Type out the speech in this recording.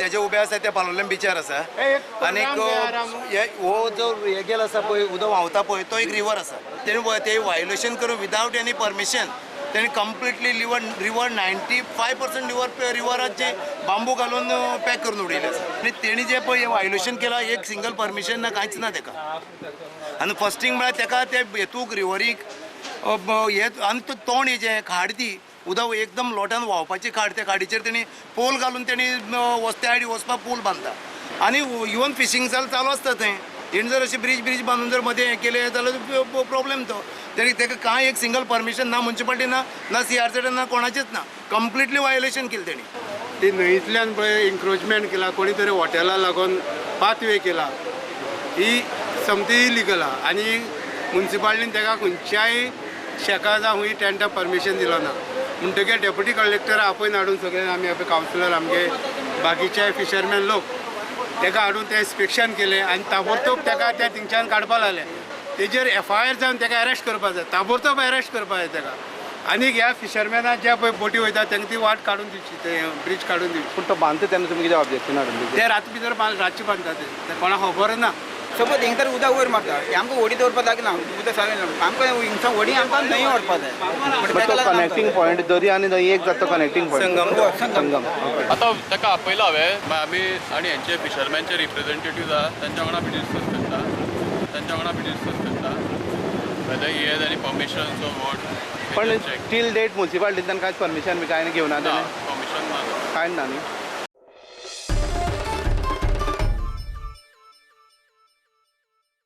जे उबे आसा ते पालोलेम बिचार आसा आनी हो जो हे गेला आसा पळय उदक व्हांवता पळय तो एक रिवर आसा ते वायोलेशन करून विदावट एनी परमिशन त्यांनी कम्प्लिटली रिवर 95% रिवराचे बांबू घालून पॅक करून उडयले आसा आनी तेणी जे पळय वायोलेशन केला एक सिंगल परमिशन ना कांयच ना तेका आनी फस्टींग म्हळ्यार तेका ते हेतूक रिवरीक हे आनी तो तोंड हेजें खाड ती उदक एकदम लोटान व्हांवपाची खाड त्या खाडीचेर तेणी पोल घालून तेणी वस्त्या आडी वचपाक पूल बांदता आनी इवन फिशींग चालू आसता थंय तेणी जर अशें ब्रीज बांदून जर मदें हें केलें जाल्यार प्रॉब्लेम तो तेका कांय एक सिंगल परमिशन ना म्युन्सिपाल्टी ना CRZ ना कोणाचेच ना कम्प्लिटली वायोलेशन केलें तेणी ती न्हंयतल्यान पळय इन्क्रोचमेंट केला कोणी तरी हॉटेला लागून पाथवे केला ही समती इलिगल आहा आनी म्युन्सिपाल्टीन तेका खंयच्याय शेका जावं हुंय टेंटा परमिशन दिलो ना म्हणटकीर डेप्युटी कलेक्टर आपयन हाडून सगळे आमी कावन्सिलर आमगे बाकीचे फिशरमॅन लोक तेका हाडून ते इन्स्पेक्शन केलें आनी ताबडतोब तेका त्या थिंगच्यान काडपा लागले तेजेर FIR जावन तेका अरेस्ट करपा जाय ताबडतोब अरेस्ट करपा जाय तेका आनीक ह्या फिशरमॅनाक ज्या पळय बोटी वयता तांकां ती वाट काडून दिवची ते ब्रीज काडून दिवची पूण तो बांदता तेन्ना तुमी कितें ऑब्जेक्शन हाडून ते रात भितर रातचे बांदता ते कोणाक खबर ना सपोज हिंग तर उदक वयर मारता आमकां व्हडी दवरपा लागना उदक सारकें आमकां हिंगसा व्हडी आमकां न्हंय व्हरपा जाय तो कनेक्टिंग पॉयंट दर्या आनी न्हंय एक जाता कनेक्टिंग पॉयंट संगम आतां ताका आपयला हांवें आमी आनी हेंचे फिशरमॅनचे रिप्रेझेंटेटिव्ह आसा तांच्या वांगडा आमी डिस्कस करता weather he has any permission so what पण टील डेट म्युन्सिपाल्टींतल्यान कांयच परमिशन बी कांय घेवना तेणें परमिशन ना कांय ना न्ही